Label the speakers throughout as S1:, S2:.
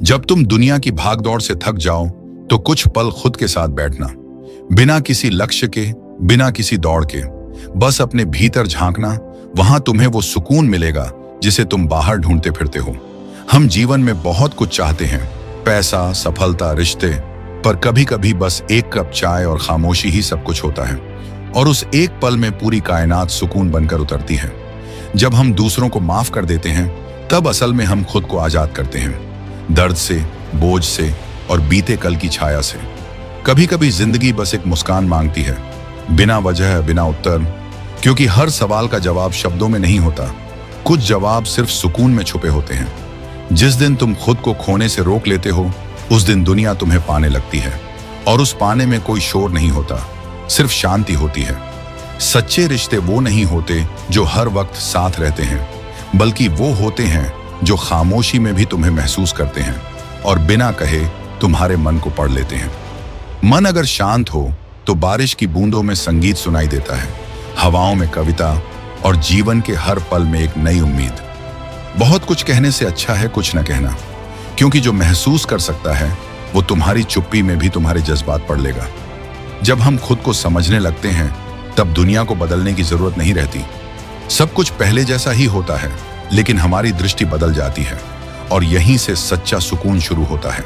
S1: जब तुम दुनिया की भागदौड़ से थक जाओ तो कुछ पल खुद के साथ बैठना, बिना किसी लक्ष्य के, बिना किसी दौड़ के, बस अपने भीतर झांकना। वहां तुम्हें वो सुकून मिलेगा जिसे तुम बाहर ढूंढते फिरते हो। हम जीवन में बहुत कुछ चाहते हैं, पैसा, सफलता, रिश्ते, पर कभी कभी बस एक कप चाय और खामोशी ही सब कुछ होता है। और उस एक पल में पूरी कायनात सुकून बनकर उतरती है। जब हम दूसरों को माफ कर देते हैं तब असल में हम खुद को आजाद करते हैं, दर्द से, बोझ से और बीते कल की छाया से। कभी कभी जिंदगी बस एक मुस्कान मांगती है, बिना वजह, बिना उत्तर, क्योंकि हर सवाल का जवाब शब्दों में नहीं होता। कुछ जवाब सिर्फ सुकून में छुपे होते हैं। जिस दिन तुम खुद को खोने से रोक लेते हो उस दिन दुनिया तुम्हें पाने लगती है, और उस पाने में कोई शोर नहीं होता, सिर्फ शांति होती है। सच्चे रिश्ते वो नहीं होते जो हर वक्त साथ रहते हैं, बल्कि वो होते हैं जो खामोशी में भी तुम्हें महसूस करते हैं और बिना कहे तुम्हारे मन को पढ़ लेते हैं। मन अगर शांत हो तो बारिश की बूंदों में संगीत सुनाई देता है, हवाओं में कविता, और जीवन के हर पल में एक नई उम्मीद। बहुत कुछ कहने से अच्छा है कुछ न कहना, क्योंकि जो महसूस कर सकता है वो तुम्हारी चुप्पी में भी तुम्हारे जज्बात पढ़ लेगा। जब हम खुद को समझने लगते हैं तब दुनिया को बदलने की जरूरत नहीं रहती। सब कुछ पहले जैसा ही होता है, लेकिन हमारी दृष्टि बदल जाती है, और यहीं से सच्चा सुकून शुरू होता है।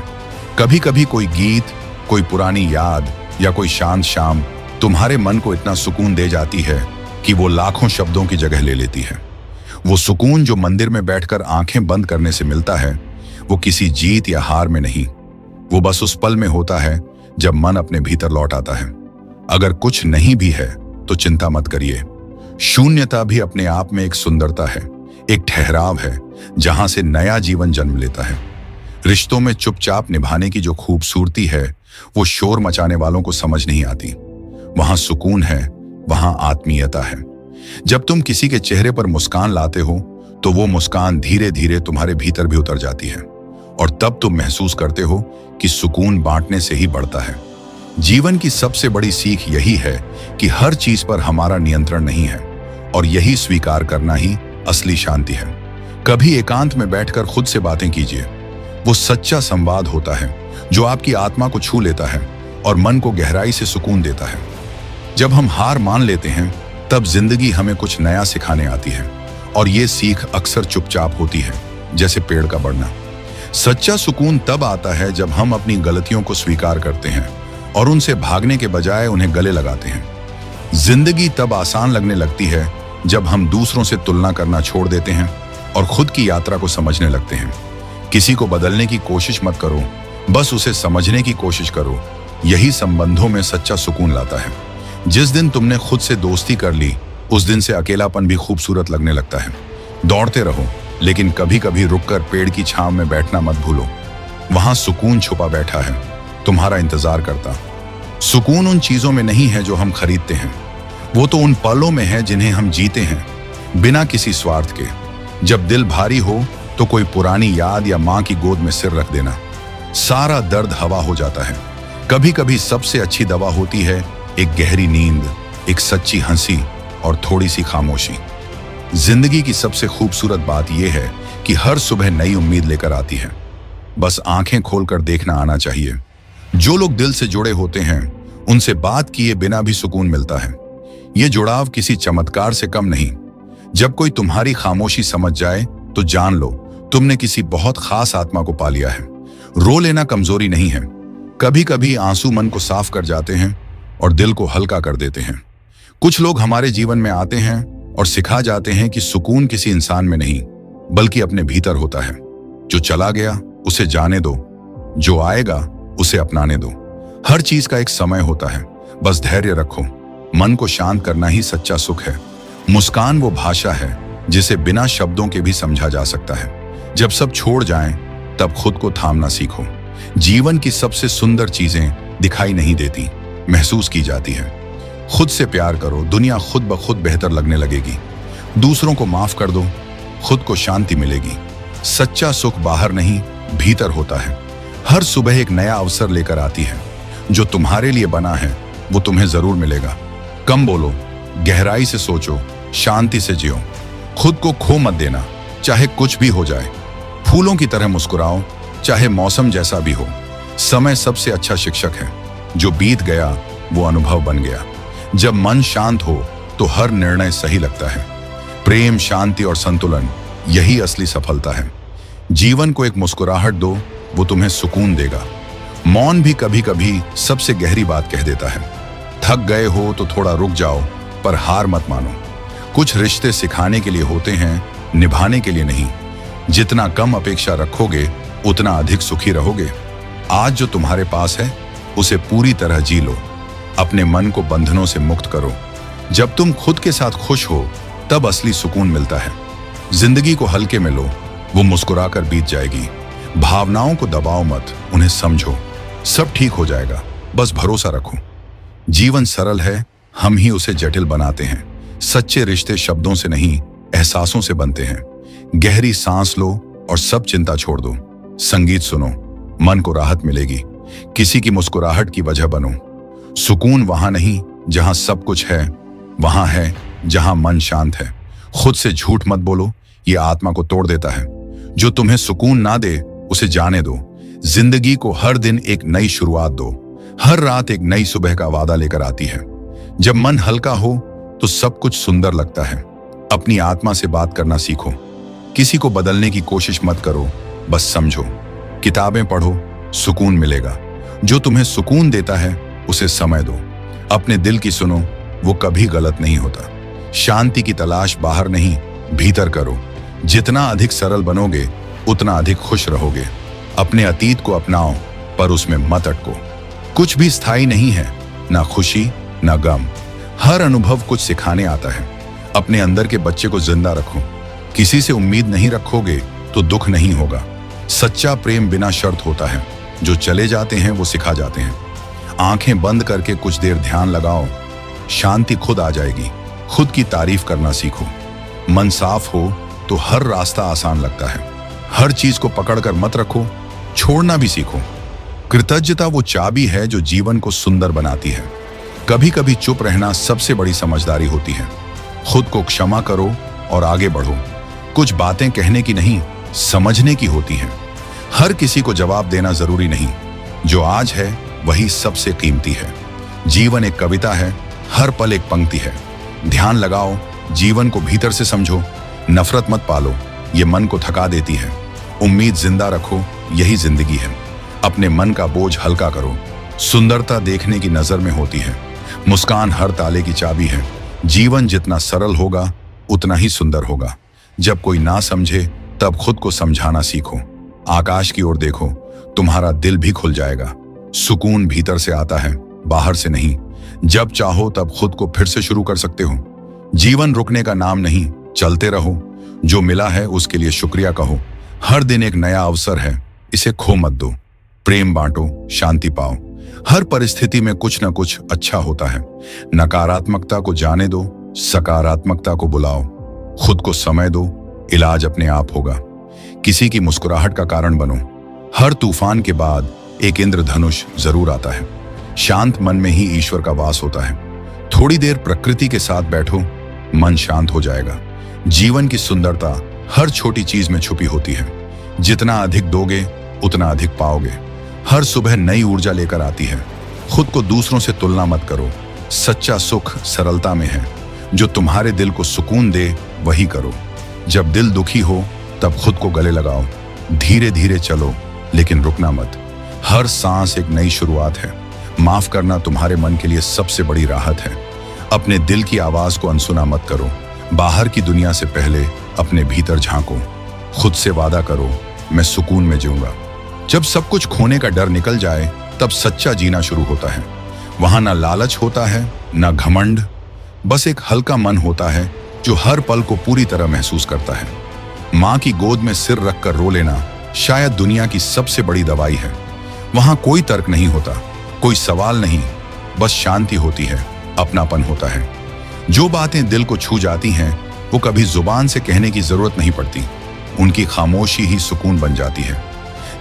S1: कभी कभी कोई गीत, कोई पुरानी याद या कोई शांत शाम तुम्हारे मन को इतना सुकून दे जाती है कि वो लाखों शब्दों की जगह ले लेती है। वो सुकून जो मंदिर में बैठकर आंखें बंद करने से मिलता है, वो किसी जीत या हार में नहीं, वो बस उस पल में होता है जब मन अपने भीतर लौट आता है। अगर कुछ नहीं भी है तो चिंता मत करिए। शून्यता भी अपने आप में एक सुंदरता है, एक ठहराव है जहां से नया जीवन जन्म लेता है। रिश्तों में चुपचाप निभाने की जो खूबसूरती है वो शोर मचाने वालों को समझ नहीं आती। वहां सुकून है, वहां आत्मीयता है। जब तुम किसी के चेहरे पर मुस्कान लाते हो तो वो मुस्कान धीरे धीरे तुम्हारे भीतर भी उतर जाती है, और तब तुम महसूस करते हो कि सुकून बांटने से ही बढ़ता है। जीवन की सबसे बड़ी सीख यही है कि हर चीज पर हमारा नियंत्रण नहीं है, और यही स्वीकार करना ही असली शांति है। कभी एकांत में बैठकर खुद से बातें कीजिए। वो सच्चा संवाद होता है जो आपकी आत्मा को छू लेता है और मन को गहराई से सुकून देता है। जब हम हार मान लेते हैं तब जिंदगी हमें कुछ नया सिखाने आती है, और ये सीख अक्सर चुपचाप होती है, जैसे पेड़ का बढ़ना। सच्चा सुकून तब आता है जब हम अपनी गलतियों को स्वीकार करते हैं और उनसे भागने के बजाय उन्हें गले लगाते हैं। जिंदगी तब आसान लगने लगती है जब हम दूसरों से तुलना करना छोड़ देते हैं और खुद की यात्रा को समझने लगते हैं। किसी को बदलने की कोशिश मत करो, बस उसे समझने की कोशिश करो। यही संबंधों में सच्चा सुकून लाता है। जिस दिन तुमने खुद से दोस्ती कर ली उस दिन से अकेलापन भी खूबसूरत लगने लगता है। दौड़ते रहो, लेकिन कभी कभी रुककर पेड़ की छांव में बैठना मत भूलो। वहां सुकून छुपा बैठा है, तुम्हारा इंतजार करता। सुकून उन चीजों में नहीं है जो हम खरीदते हैं, वो तो उन पलों में है जिन्हें हम जीते हैं, बिना किसी स्वार्थ के। जब दिल भारी हो तो कोई पुरानी याद या माँ की गोद में सिर रख देना, सारा दर्द हवा हो जाता है। कभी कभी सबसे अच्छी दवा होती है एक गहरी नींद, एक सच्ची हंसी और थोड़ी सी खामोशी। जिंदगी की सबसे खूबसूरत बात यह है कि हर सुबह नई उम्मीद लेकर आती है। बस आंखें खोलकर देखना आना चाहिए। जो लोग दिल से जुड़े होते हैं उनसे बात किए बिना भी सुकून मिलता है। ये जुड़ाव किसी चमत्कार से कम नहीं। जब कोई तुम्हारी खामोशी समझ जाए तो जान लो तुमने किसी बहुत खास आत्मा को पा लिया है। रो लेना कमजोरी नहीं है। कभी कभी आंसू मन को साफ कर जाते हैं और दिल को हल्का कर देते हैं। कुछ लोग हमारे जीवन में आते हैं और सिखा जाते हैं कि सुकून किसी इंसान में नहीं बल्कि अपने भीतर होता है। जो चला गया उसे जाने दो, जो आएगा उसे अपनाने दो। हर चीज का एक समय होता है, बस धैर्य रखो। मन को शांत करना ही सच्चा सुख है। मुस्कान वो भाषा है जिसे बिना शब्दों के भी समझा जा सकता है। जब सब छोड़ जाएं, तब खुद को थामना सीखो। जीवन की सबसे सुंदर चीजें दिखाई नहीं देती, महसूस की जाती है। खुद से प्यार करो, दुनिया खुद ब खुद बेहतर लगने लगेगी। दूसरों को माफ कर दो, खुद को शांति मिलेगी। सच्चा सुख बाहर नहीं, भीतर होता है। हर सुबह एक नया अवसर लेकर आती है। जो तुम्हारे लिए बना है वो तुम्हें जरूर मिलेगा। कम बोलो, गहराई से सोचो, शांति से जियो। खुद को खो मत देना, चाहे कुछ भी हो जाए। फूलों की तरह मुस्कुराओ, चाहे मौसम जैसा भी हो। समय सबसे अच्छा शिक्षक है। जो बीत गया वो अनुभव बन गया। जब मन शांत हो तो हर निर्णय सही लगता है। प्रेम, शांति और संतुलन, यही असली सफलता है। जीवन को एक मुस्कुराहट दो, वो तुम्हें सुकून देगा। मौन भी कभी कभी सबसे गहरी बात कह देता है। थक गए हो तो थोड़ा रुक जाओ, पर हार मत मानो। कुछ रिश्ते सिखाने के लिए होते हैं, निभाने के लिए नहीं। जितना कम अपेक्षा रखोगे उतना अधिक सुखी रहोगे। आज जो तुम्हारे पास है उसे पूरी तरह जी लो। अपने मन को बंधनों से मुक्त करो। जब तुम खुद के साथ खुश हो तब असली सुकून मिलता है। जिंदगी को हल्के में लो, वो मुस्कुराकर बीत जाएगी। भावनाओं को दबाओ मत, उन्हें समझो। सब ठीक हो जाएगा, बस भरोसा रखो। जीवन सरल है, हम ही उसे जटिल बनाते हैं। सच्चे रिश्ते शब्दों से नहीं, एहसासों से बनते हैं। गहरी सांस लो और सब चिंता छोड़ दो। संगीत सुनो, मन को राहत मिलेगी। किसी की मुस्कुराहट की वजह बनो। सुकून वहां नहीं जहां सब कुछ है, वहां है जहां मन शांत है। खुद से झूठ मत बोलो, ये आत्मा को तोड़ देता है। जो तुम्हें सुकून ना दे उसे जाने दो। जिंदगी को हर दिन एक नई शुरुआत दो। हर रात एक नई सुबह का वादा लेकर आती है। जब मन हल्का हो तो सब कुछ सुंदर लगता है। अपनी आत्मा से बात करना सीखो। किसी को बदलने की कोशिश मत करो, बस समझो। किताबें पढ़ो, सुकून मिलेगा। जो तुम्हें सुकून देता है उसे समय दो। अपने दिल की सुनो, वो कभी गलत नहीं होता। शांति की तलाश बाहर नहीं, भीतर करो। जितना अधिक सरल बनोगे उतना अधिक खुश रहोगे। अपने अतीत को अपनाओ, पर उसमें मत अटको। कुछ भी स्थायी नहीं है, ना खुशी ना गम। हर अनुभव कुछ सिखाने आता है। अपने अंदर के बच्चे को जिंदा रखो। किसी से उम्मीद नहीं रखोगे तो दुख नहीं होगा। सच्चा प्रेम बिना शर्त होता है। जो चले जाते हैं वो सिखा जाते हैं। आंखें बंद करके कुछ देर ध्यान लगाओ, शांति खुद आ जाएगी। खुद की तारीफ करना सीखो। मन साफ हो तो हर रास्ता आसान लगता है। हर चीज को पकड़कर मत रखो, छोड़ना भी सीखो। कृतज्ञता वो चाबी है जो जीवन को सुंदर बनाती है। कभी कभी चुप रहना सबसे बड़ी समझदारी होती है। खुद को क्षमा करो और आगे बढ़ो। कुछ बातें कहने की नहीं, समझने की होती हैं। हर किसी को जवाब देना जरूरी नहीं। जो आज है वही सबसे कीमती है। जीवन एक कविता है, हर पल एक पंक्ति है। ध्यान लगाओ, जीवन को भीतर से समझो। नफरत मत पालो, ये मन को थका देती है। उम्मीद जिंदा रखो, यही जिंदगी है। अपने मन का बोझ हल्का करो। सुंदरता देखने की नजर में होती है। मुस्कान हर ताले की चाबी है। जीवन जितना सरल होगा उतना ही सुंदर होगा। जब कोई ना समझे तब खुद को समझाना सीखो। आकाश की ओर देखो, तुम्हारा दिल भी खुल जाएगा। सुकून भीतर से आता है, बाहर से नहीं। जब चाहो तब खुद को फिर से शुरू कर सकते हो। जीवन रुकने का नाम नहीं, चलते रहो। जो मिला है उसके लिए शुक्रिया कहो। हर दिन एक नया अवसर है, इसे खो मत दो। प्रेम बांटो, शांति पाओ। हर परिस्थिति में कुछ न कुछ अच्छा होता है। नकारात्मकता को जाने दो, सकारात्मकता को बुलाओ। खुद को समय दो, इलाज अपने आप होगा। किसी की मुस्कुराहट का कारण बनो। हर तूफान के बाद एक इंद्रधनुष जरूर आता है। शांत मन में ही ईश्वर का वास होता है। थोड़ी देर प्रकृति के साथ बैठो, मन शांत हो जाएगा। जीवन की सुंदरता हर छोटी चीज में छुपी होती है। जितना अधिक दोगे उतना अधिक पाओगे। हर सुबह नई ऊर्जा लेकर आती है। खुद को दूसरों से तुलना मत करो। सच्चा सुख सरलता में है। जो तुम्हारे दिल को सुकून दे वही करो। जब दिल दुखी हो तब खुद को गले लगाओ। धीरे धीरे चलो, लेकिन रुकना मत। हर सांस एक नई शुरुआत है। माफ करना तुम्हारे मन के लिए सबसे बड़ी राहत है। अपने दिल की आवाज को अनसुना मत करो। बाहर की दुनिया से पहले अपने भीतर झांको। खुद से वादा करो, मैं सुकून में जीऊंगा। जब सब कुछ खोने का डर निकल जाए तब सच्चा जीना शुरू होता है। वहां ना लालच होता है, ना घमंड। बस एक हल्का मन होता है जो हर पल को पूरी तरह महसूस करता है। माँ की गोद में सिर रखकर रो लेना शायद दुनिया की सबसे बड़ी दवाई है। वहां कोई तर्क नहीं होता, कोई सवाल नहीं, बस शांति होती है, अपनापन होता है। जो बातें दिल को छू जाती हैं वो कभी जुबान से कहने की जरूरत नहीं पड़ती। उनकी खामोशी ही सुकून बन जाती है।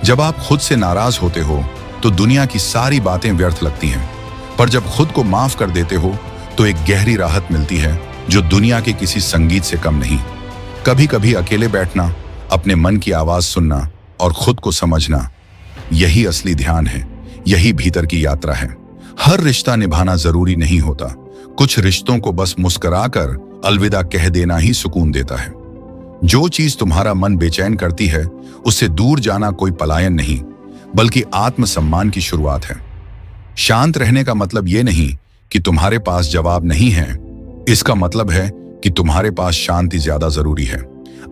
S1: जब आप खुद से नाराज होते हो तो दुनिया की सारी बातें व्यर्थ लगती हैं, पर जब खुद को माफ कर देते हो तो एक गहरी राहत मिलती है जो दुनिया के किसी संगीत से कम नहीं। कभी कभी अकेले बैठना, अपने मन की आवाज सुनना और खुद को समझना, यही असली ध्यान है, यही भीतर की यात्रा है। हर रिश्ता निभाना जरूरी नहीं होता। कुछ रिश्तों को बस मुस्कुराकर अलविदा कह देना ही सुकून देता है। जो चीज तुम्हारा मन बेचैन करती है, उससे दूर जाना कोई पलायन नहीं, बल्कि आत्मसम्मान की शुरुआत है। शांत रहने का मतलब यह नहीं कि तुम्हारे पास जवाब नहीं है, इसका मतलब है कि तुम्हारे पास शांति ज्यादा जरूरी है।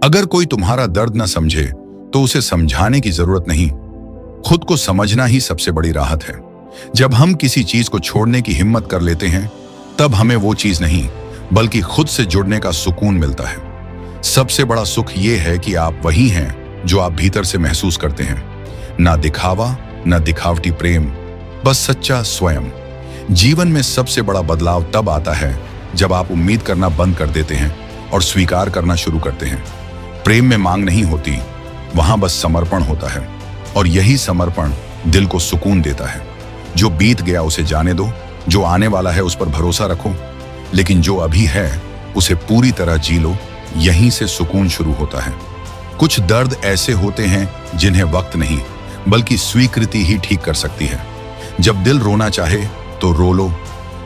S1: अगर कोई तुम्हारा दर्द न समझे तो उसे समझाने की जरूरत नहीं, खुद को समझना ही सबसे बड़ी राहत है। जब हम किसी चीज को छोड़ने की हिम्मत कर लेते हैं, तब हमें वो चीज नहीं बल्कि खुद से जुड़ने का सुकून मिलता है। सबसे बड़ा सुख ये है कि आप वही हैं जो आप भीतर से महसूस करते हैं। ना दिखावा, ना दिखावटी प्रेम, बस सच्चा स्वयं। जीवन में सबसे बड़ा बदलाव तब आता है जब आप उम्मीद करना बंद कर देते हैं और स्वीकार करना शुरू करते हैं। प्रेम में मांग नहीं होती, वहां बस समर्पण होता है, और यही समर्पण दिल को सुकून देता है। जो बीत गया उसे जाने दो, जो आने वाला है उस पर भरोसा रखो, लेकिन जो अभी है उसे पूरी तरह जी लो। यहीं से सुकून शुरू होता है। कुछ दर्द ऐसे होते हैं जिन्हें वक्त नहीं बल्कि स्वीकृति ही ठीक कर सकती है। जब दिल रोना चाहे तो रो लो,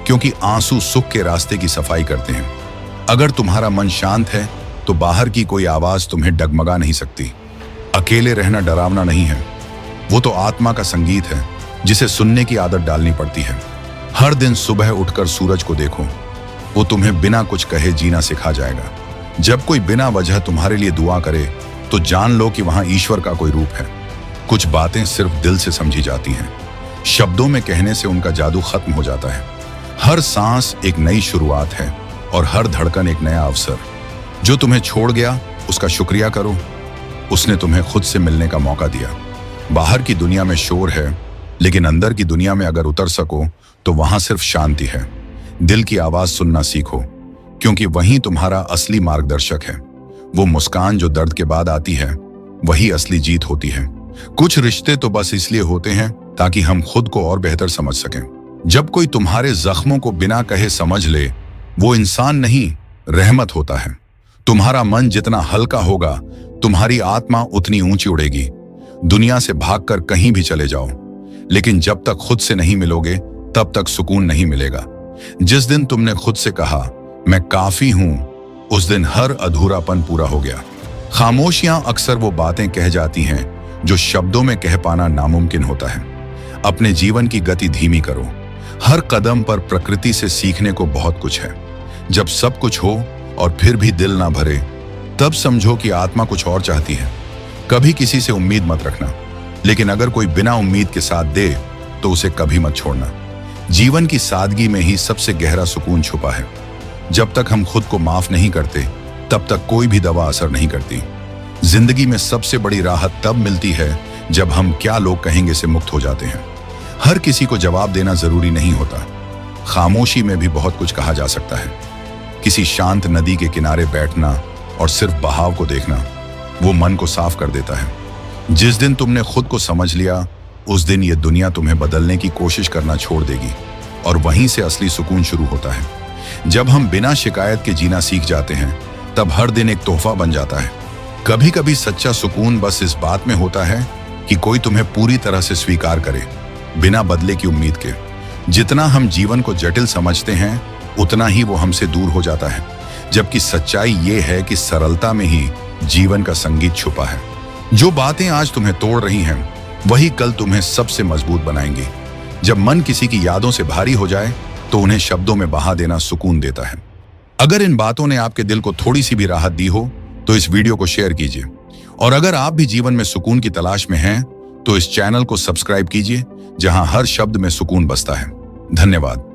S1: क्योंकि आंसू सुख के रास्ते की सफाई करते हैं। अगर तुम्हारा मन शांत है तो बाहर की कोई आवाज तुम्हें डगमगा नहीं सकती। अकेले रहना डरावना नहीं है, वो तो आत्मा का संगीत है जिसे सुनने की आदत डालनी पड़ती है। हर दिन सुबह उठकर सूरज को देखो, वो तुम्हें बिना कुछ कहे जीना सिखा जाएगा। जब कोई बिना वजह तुम्हारे लिए दुआ करे तो जान लो कि वहां ईश्वर का कोई रूप है। कुछ बातें सिर्फ दिल से समझी जाती हैं, शब्दों में कहने से उनका जादू खत्म हो जाता है। हर सांस एक नई शुरुआत है और हर धड़कन एक नया अवसर। जो तुम्हें छोड़ गया उसका शुक्रिया करो, उसने तुम्हें खुद से मिलने का मौका दिया। बाहर की दुनिया में शोर है, लेकिन अंदर की दुनिया में अगर उतर सको तो वहां सिर्फ शांति है। दिल की आवाज सुनना सीखो, क्योंकि वही तुम्हारा असली मार्गदर्शक है। वो मुस्कान जो दर्द के बाद आती है, वही असली जीत होती है। कुछ रिश्ते तो बस इसलिए होते हैं ताकि हम खुद को और बेहतर समझ सकें। जब कोई तुम्हारे जख्मों को बिना कहे समझ ले, वो इंसान नहीं, रहमत होता है। तुम्हारा मन जितना हल्का होगा, तुम्हारी आत्मा उतनी ऊंची उड़ेगी। दुनिया से भागकर कहीं भी चले जाओ, लेकिन जब तक खुद से नहीं मिलोगे तब तक सुकून नहीं मिलेगा। जिस दिन तुमने खुद से कहा मैं काफी हूं, उस दिन हर अधूरापन पूरा हो गया। खामोशियां अक्सर वो बातें कह जाती हैं जो शब्दों में कह पाना नामुमकिन होता है। अपने जीवन की गति धीमी करो। हर कदम पर प्रकृति से सीखने को बहुत कुछ है। जब सब कुछ हो और फिर भी दिल ना भरे, तब समझो कि आत्मा कुछ और चाहती है। कभी किसी से उम्मीद मत रखना, लेकिन अगर कोई बिना उम्मीद के साथ दे तो उसे कभी मत छोड़ना। जीवन की सादगी में ही सबसे गहरा सुकून छुपा है। जब तक हम खुद को माफ नहीं करते, तब तक कोई भी दवा असर नहीं करती। जिंदगी में सबसे बड़ी राहत तब मिलती है जब हम क्या लोग कहेंगे से मुक्त हो जाते हैं। हर किसी को जवाब देना जरूरी नहीं होता। खामोशी में भी बहुत कुछ कहा जा सकता है। किसी शांत नदी के किनारे बैठना और सिर्फ बहाव को देखना, वो मन को साफ कर देता है। जिस दिन तुमने खुद को समझ लिया, उस दिन ये दुनिया तुम्हें बदलने की कोशिश करना छोड़ देगी, और वहीं से असली सुकून शुरू होता है। जब हम बिना शिकायत के जीना सीख जाते हैं, तब हर दिन एक तोहफा बन जाता है। कभी कभी सच्चा सुकून बस इस बात में होता है कि कोई तुम्हें पूरी तरह से स्वीकार करे, बिना बदले की उम्मीद के। जितना हम जीवन को जटिल समझते हैं, उतना ही वो हमसे दूर हो जाता है। जबकि सच्चाई ये है कि सरलता में ही जीवन का संगीत छुपा है। जो बातें आज तुम्हें तोड़ रही हैं, वही कल तुम्हें सबसे मजबूत बनाएंगी। जब मन किसी की यादों से भारी हो जाए, तो उन्हें शब्दों में बहा देना सुकून देता है। अगर इन बातों ने आपके दिल को थोड़ी सी भी राहत दी हो, तो इस वीडियो को शेयर कीजिए। और अगर आप भी जीवन में सुकून की तलाश में हैं, तो इस चैनल को सब्सक्राइब कीजिए, जहां हर शब्द में सुकून बसता है। धन्यवाद।